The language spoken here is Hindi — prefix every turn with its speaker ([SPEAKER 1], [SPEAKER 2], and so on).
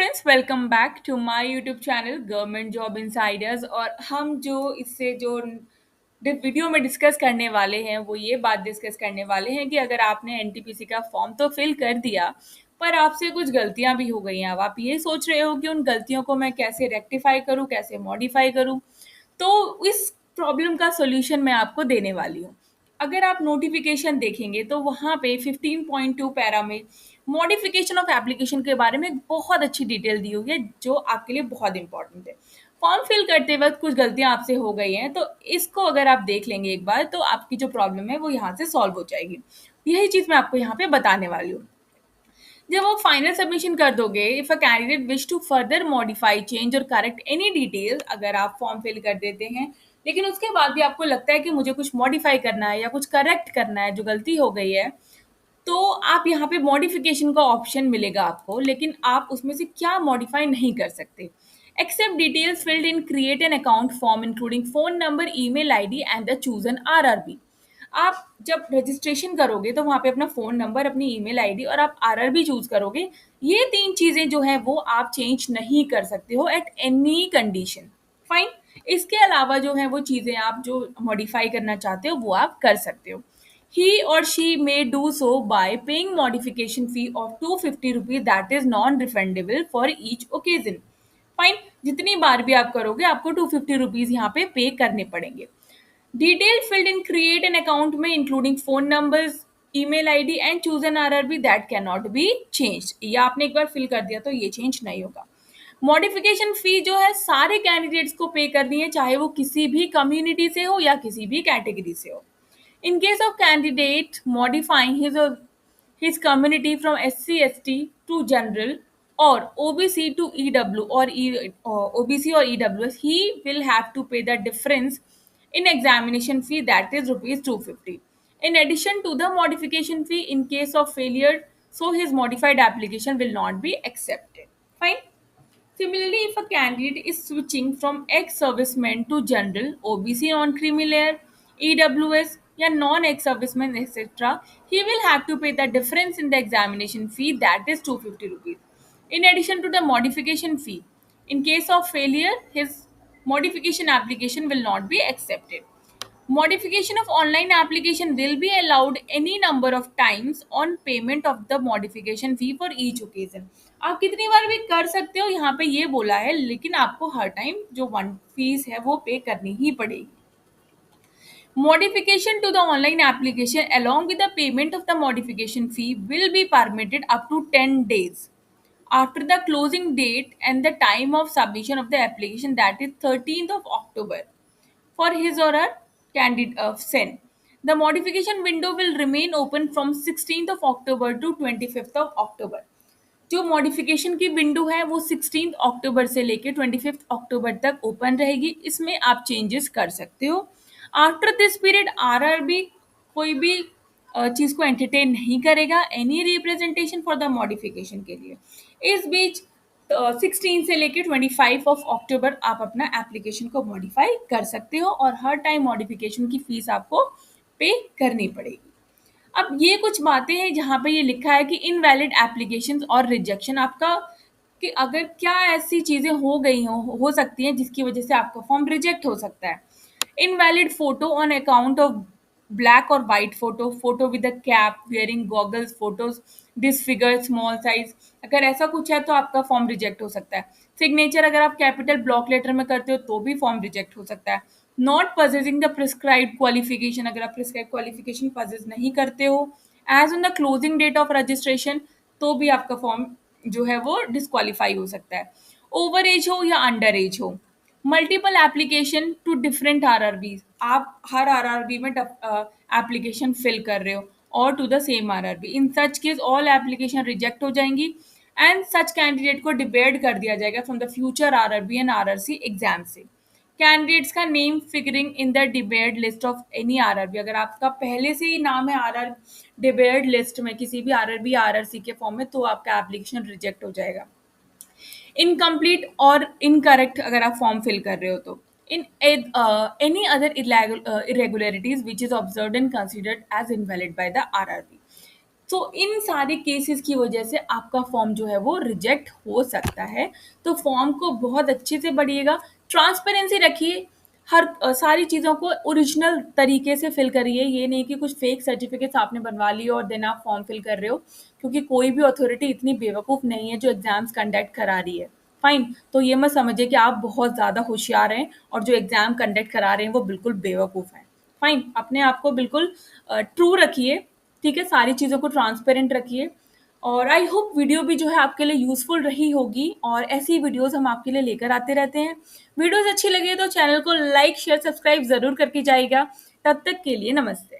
[SPEAKER 1] Friends, welcome back to my YouTube channel Government Job Insiders. और हम जो वीडियो में डिस्कस करने वाले हैं वो ये बात डिस्कस करने वाले हैं कि अगर आपने एनटीपीसी का फॉर्म तो फिल कर दिया पर आपसे कुछ गलतियां भी हो गई हैं। अब आप ये सोच रहे हो कि उन गलतियों को मैं कैसे रेक्टिफाई करूं, कैसे मॉडिफाई करूं। तो इस प्रॉब्लम का सॉल्यूशन मैं आपको देने वाली हूँ। अगर आप नोटिफिकेशन देखेंगे तो वहाँ पे 15.2 पैरा में मॉडिफिकेशन ऑफ एप्लीकेशन के बारे में बहुत अच्छी डिटेल दी हुई है, जो आपके लिए बहुत इंपॉर्टेंट है। फॉर्म फिल करते वक्त कुछ गलतियां आपसे हो गई हैं, तो इसको अगर आप देख लेंगे एक बार तो आपकी जो प्रॉब्लम है वो यहाँ से सॉल्व हो जाएगी। यही चीज़ मैं आपको यहाँ पे बताने वाली हूँ। जब आप फाइनल सबमिशन कर दोगे, if a candidate wish to further modify, change और करेक्ट एनी डिटेल, अगर आप फॉर्म फिल कर देते हैं लेकिन उसके बाद भी आपको लगता है कि मुझे कुछ मॉडिफाई करना है या कुछ करेक्ट करना है, जो गलती हो गई है, तो आप यहाँ पे मॉडिफिकेशन का ऑप्शन मिलेगा आपको, लेकिन आप उसमें से क्या मॉडिफाई नहीं कर सकते। Except details filled in create an account form including phone number, email ID and the chosen RRB. आप जब रजिस्ट्रेशन करोगे तो वहाँ पे अपना फ़ोन नंबर, अपनी ईमेल आईडी और आप आरआरबी चूज़ करोगे। ये 3 चीज़ें जो हैं वो आप चेंज नहीं कर सकते हो एट एनी कंडीशन। फाइन। इसके अलावा जो है वो चीज़ें आप जो मॉडिफाई करना चाहते हो वो आप कर सकते हो। He or she may do so by paying modification fee of 250 rupees that is non-refundable for each occasion. Fine. जितनी बार भी आप करोगे आपको 250 रुपीज यहाँ पे पे करने पड़ेंगे। Detail filled in create an account में including phone numbers, email ID and choose an RRB that can not be change. ये आपने एक बार फिल कर दिया तो ये चेंज नहीं होगा। मॉडिफिकेशन फी जो है सारे कैंडिडेट्स को पे करनी है, चाहे वो किसी भी कम्युनिटी से हो या किसी भी कैटेगरी से हो। In case of candidate modifying his community from SC/ST to general or OBC to EW or OBC or EWS, he will have to pay the difference in examination fee, that is rupees 250. In addition to the modification fee in case of failure, so his modified application will not be accepted. Fine. Similarly, if a candidate is switching from ex-serviceman to general, OBC non-creamy layer, EWS, या non-ex-serviceman, etc., he will have to pay the difference in the examination fee, that is 250 rupees. In addition to the modification fee, in case of failure, his modification application will not be accepted. Modification of online application will be allowed any number of times on payment of the modification fee for each occasion. आप कितनी बार भी कर सकते हो, यहाँ पे ये बोला है, लेकिन आपको हर टाइम जो वन फीस है वो पे करनी ही पड़ेगी। Modification to the online application along with the payment of the modification fee will be permitted up to 10 days after the closing date and the time of submission of the application, that is 13th of October, for his or her candidate of SEN. The modification window will remain open from 16th of October to 25th of October. जो मॉडिफिकेशन की विंडो है वो 16 अक्टूबर से लेके 25 अक्टूबर तक ओपन रहेगी। इसमें आप चेंजेस कर सकते हो। आफ्टर दिस पीरियड आरआरबी कोई भी चीज़ को एंटरटेन नहीं करेगा any representation for the modification के लिए। इस बीच 16 से लेके 25 ऑफ अक्टूबर आप अपना एप्लीकेशन को मॉडिफाई कर सकते हो और हर टाइम मॉडिफिकेशन की फीस आपको पे करनी पड़ेगी। अब ये कुछ बातें हैं जहाँ पे ये लिखा है कि इनवैलिड एप्लीकेशंस और रिजेक्शन आपका, कि अगर क्या ऐसी चीज़ें हो गई हो सकती हैं जिसकी वजह से आपका फॉर्म रिजेक्ट हो सकता है। Invalid photo on account of black और white photo, photo with a cap, wearing goggles, photos disfigure, small size, अगर ऐसा कुछ है तो आपका फॉर्म रिजेक्ट हो सकता है। सिग्नेचर अगर आप कैपिटल ब्लॉक लेटर में करते हो तो भी फॉर्म रिजेक्ट हो सकता है। Not possessing the prescribe qualification, अगर आप प्रिस्क्राइब क्वालिफिकेशन पजेस नहीं करते हो age on the closing date of registration, तो भी आपका फॉर्म जो है वो डिस्क्वालीफाई हो सकता है। ओवर एज हो या अंडर एज हो। Multiple application to different RRB, आप हर आरआरबी में एप्लीकेशन फिल कर रहे हो और to the same RRB, in such case all application reject हो जाएंगी एंड सच कैंडिडेट को डिबेड कर दिया जाएगा from the future RRB and RRC exam से। कैंडिडेट्स का name figuring in the debarred list of any RRB, अगर आपका पहले से ही नाम है आरआर डिबेड लिस्ट में किसी भी आरआरबी आरआरसी के फॉर्म में, तो आपका एप्लीकेशन रिजेक्ट हो जाएगा। इनकम्प्लीट और इनकरेक्ट अगर आप फॉर्म फिल कर रहे हो तो। In any other irregularities which is observed and considered as invalid by the RRB. तो इन सारे केसेस की वजह से आपका फॉर्म जो है वो रिजेक्ट हो सकता है। तो फॉर्म को बहुत अच्छे से पढ़िएगा, ट्रांसपेरेंसी रखिए, हर सारी चीज़ों को ओरिजिनल तरीके से फिल करिए। ये नहीं कि कुछ फेक सर्टिफिकेट्स आपने बनवा लिए और देन आप फॉर्म फिल कर रहे हो, क्योंकि कोई भी अथॉरिटी इतनी बेवकूफ़ नहीं है जो एग्ज़ाम्स कंडक्ट करा रही है। फाइन, तो ये मत समझिए कि आप बहुत ज़्यादा होशियार हैं और जो एग्ज़ाम कंडक्ट करा रहे हैं वो बिल्कुल बेवकूफ़ हैं। फाइन, अपने आप को बिल्कुल ट्रू रखिए, ठीक है? सारी चीज़ों को ट्रांसपेरेंट रखिए। और आई होप वीडियो भी जो है आपके लिए यूज़फुल रही होगी, और ऐसी वीडियोज़ हम आपके लिए लेकर आते रहते हैं। वीडियोज़ अच्छी लगी तो चैनल को लाइक, शेयर, सब्सक्राइब ज़रूर करके जाइएगा। तब तक के लिए नमस्ते।